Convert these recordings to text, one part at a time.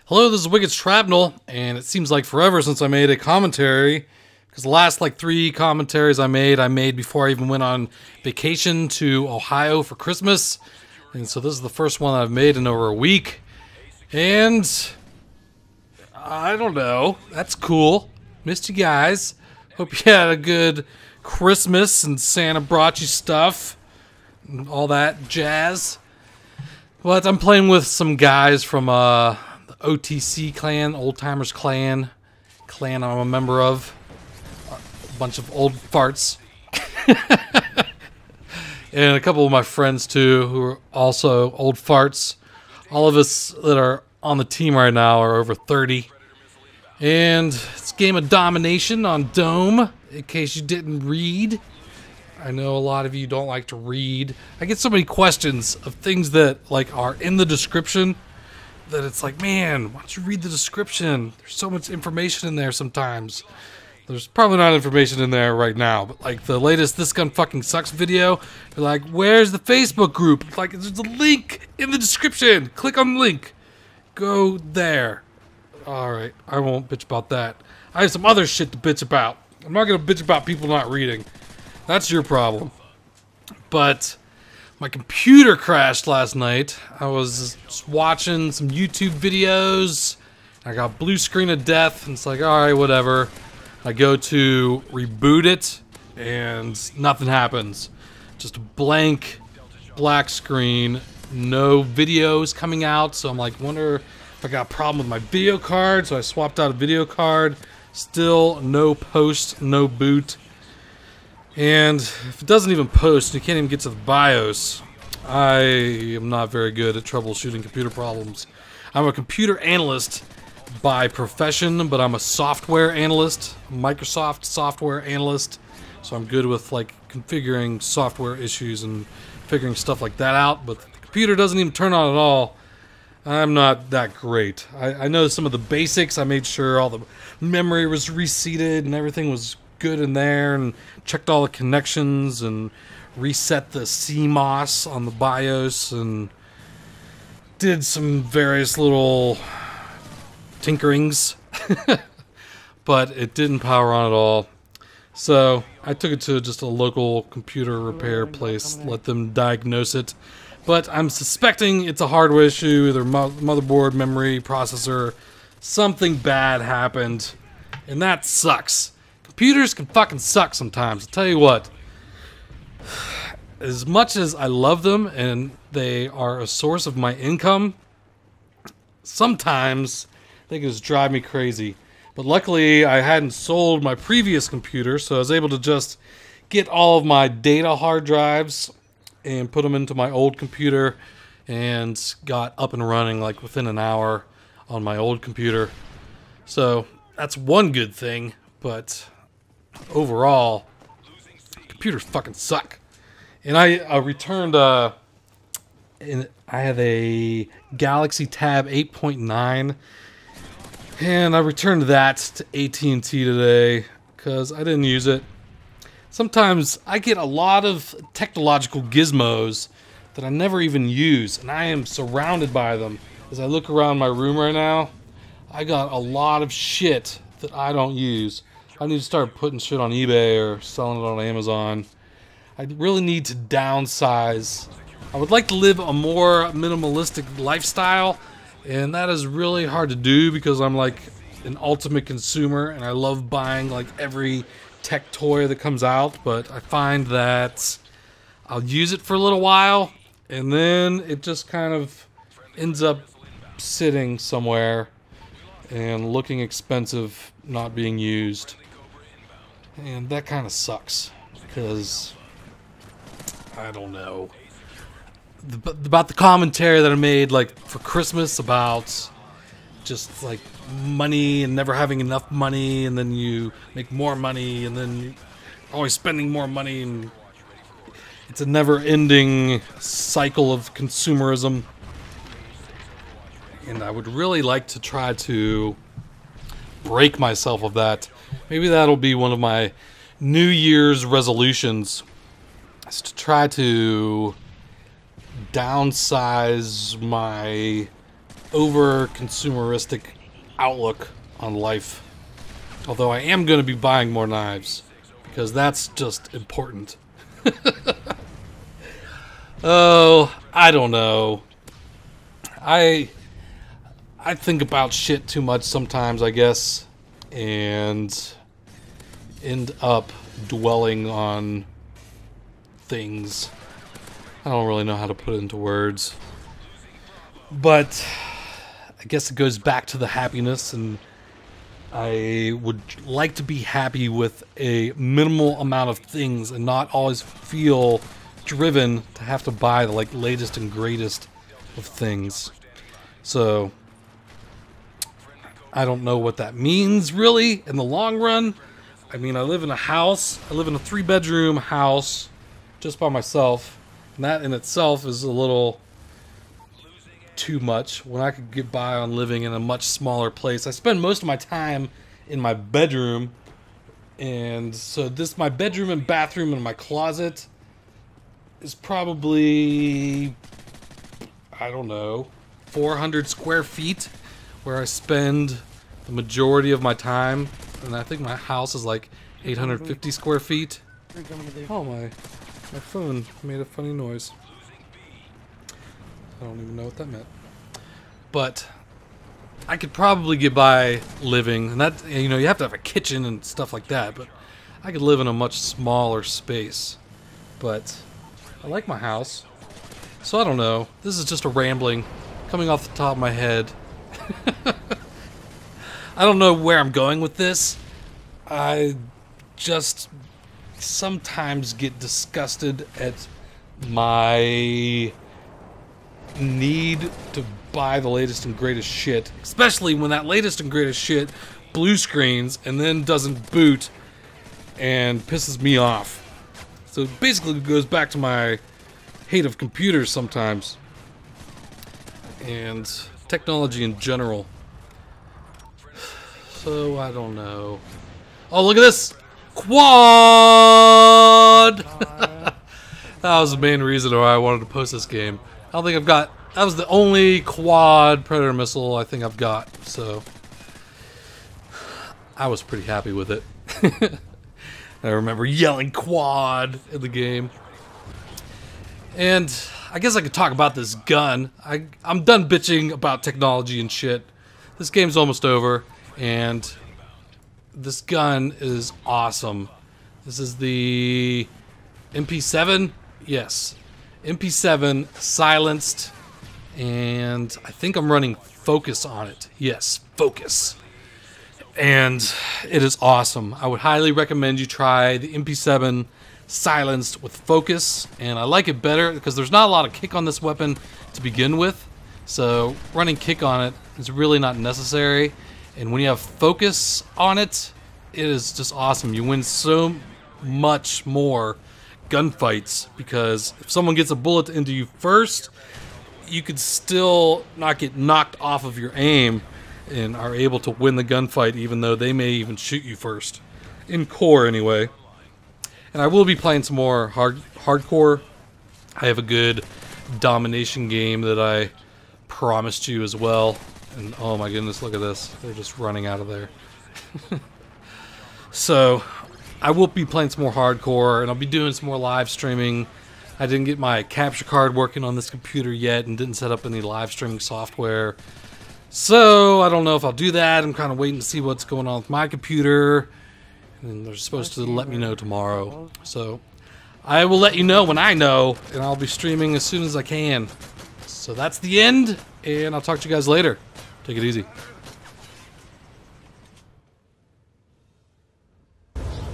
Hello, this is Wicked Shrapnel, and it seems like forever since I made a commentary, because the last like 3 commentaries I made before I even went on vacation to Ohio for Christmas, and so this is the first one I've made in over a week, and I don't know, that's cool. Missed you guys. Hope you had a good Christmas and Santa brought you stuff and all that jazz. But I'm playing with some guys from the OTC clan, Old Timers clan I'm a member of. A bunch of old farts. And a couple of my friends too, who are also old farts. All of us that are on the team right now are over 30. And it's a game of domination on Dome, in case you didn't read. I know a lot of you don't like to read. I get so many questions of things that like are in the description that it's like, man, why don't you read the description? There's so much information in there sometimes. There's probably not information in there right now, but like the latest This Gun Fucking Sucks video, they're like, where's the Facebook group? Like, there's a link in the description. Click on the link. Go there. Alright, I won't bitch about that. I have some other shit to bitch about. I'm not gonna bitch about people not reading. That's your problem. But my computer crashed last night. I was just watching some YouTube videos. I got blue screen of death, and it's like, alright, whatever. I go to reboot it, and nothing happens. Just a blank black screen, no videos coming out, so I'm like, wonder if I got a problem with my video card, so I swapped out a video card. Still no post, no boot. And if it doesn't even post, you can't even get to the BIOS. I am not very good at troubleshooting computer problems. I'm a computer analyst by profession, but I'm a software analyst, Microsoft software analyst. So I'm good with like configuring software issues and figuring stuff like that out. But the computer doesn't even turn on at all. I'm not that great. I know some of the basics. I made sure all the memory was reseated and everything was good in there, and checked all the connections and reset the CMOS on the BIOS and did some various little tinkerings. But it didn't power on at all. So I took it to just a local computer repair place, let them diagnose it. But I'm suspecting it's a hardware issue, either motherboard, memory, processor. Something bad happened, and that sucks. Computers can fucking suck sometimes, I'll tell you what. As much as I love them and they are a source of my income, sometimes they can just drive me crazy. But luckily I hadn't sold my previous computer, so I was able to just get all of my data hard drives and put them into my old computer, and got up and running like within an hour on my old computer. So that's one good thing, but overall, computers fucking suck. And I returned, I had a Galaxy Tab 8.9, and I returned that to AT&T today because I didn't use it. Sometimes I get a lot of technological gizmos that I never even use, and I am surrounded by them. As I look around my room right now, I got a lot of shit that I don't use. I need to start putting shit on eBay or selling it on Amazon. I really need to downsize. I would like to live a more minimalistic lifestyle, and that is really hard to do because I'm like an ultimate consumer and I love buying like every tech toy that comes out, but I find that I'll use it for a little while and then it just kind of ends up sitting somewhere and looking expensive, not being used. And that kind of sucks because I don't know about the commentary that I made like for Christmas about just like money and never having enough money, and then you make more money and then you're always spending more money, and it's a never-ending cycle of consumerism. And I would really like to try to break myself of that. Maybe that'll be one of my New Year's resolutions, is to try to downsize my over consumeristic outlook on life. Although I am going to be buying more knives, because that's just important. Oh, I don't know. I think about shit too much sometimes, I guess, and end up dwelling on things. I don't really know how to put it into words. But I guess it goes back to the happiness, and I would like to be happy with a minimal amount of things and not always feel driven to have to buy the latest and greatest of things. So I don't know what that means really in the long run. I mean, I live in a house. I live in a 3-bedroom house just by myself, and that in itself is a little too much when I could get by on living in a much smaller place. I spend most of my time in my bedroom, and so my bedroom and bathroom and my closet is probably, I don't know, 400 square feet where I spend the majority of my time, and I think my house is like 850 square feet. Oh, my phone made a funny noise. I don't even know what that meant. But I could probably get by living, and that, you know, you have to have a kitchen and stuff like that, but I could live in a much smaller space. But I like my house. So I don't know. This is just a rambling coming off the top of my head. I don't know where I'm going with this. I just sometimes get disgusted at my need to buy the latest and greatest shit, especially when that latest and greatest shit blue screens and then doesn't boot and pisses me off. So it basically goes back to my hate of computers sometimes and technology in general. So I don't know. Oh, look at this quad. That was the main reason why I wanted to post this game. I don't think I've got... That was the only quad Predator missile I think I've got, so... I was pretty happy with it. I remember yelling quad in the game. And I guess I could talk about this gun. I'm done bitching about technology and shit. This game's almost over, and this gun is awesome. This is the MP7? Yes. MP7 silenced, and I think I'm running focus on it. Yes, focus. And it is awesome. I would highly recommend you try the MP7 silenced with focus, and I like it better because there's not a lot of kick on this weapon to begin with, so running kick on it is really not necessary. And when you have focus on it, it is just awesome. You win so much more gunfights, because if someone gets a bullet into you first, you could still not get knocked off of your aim and are able to win the gunfight even though they may even shoot you first. In core, anyway. And I will be playing some more hardcore. I have a good domination game that I promised you as well. And oh my goodness, look at this. They're just running out of there. So I will be playing some more hardcore, and I'll be doing some more live streaming. I didn't get my capture card working on this computer yet and didn't set up any live streaming software. So I don't know if I'll do that. I'm kind of waiting to see what's going on with my computer. And they're supposed to let me know tomorrow. So I will let you know when I know, and I'll be streaming as soon as I can. So that's the end, and I'll talk to you guys later. Take it easy.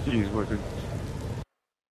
He's working.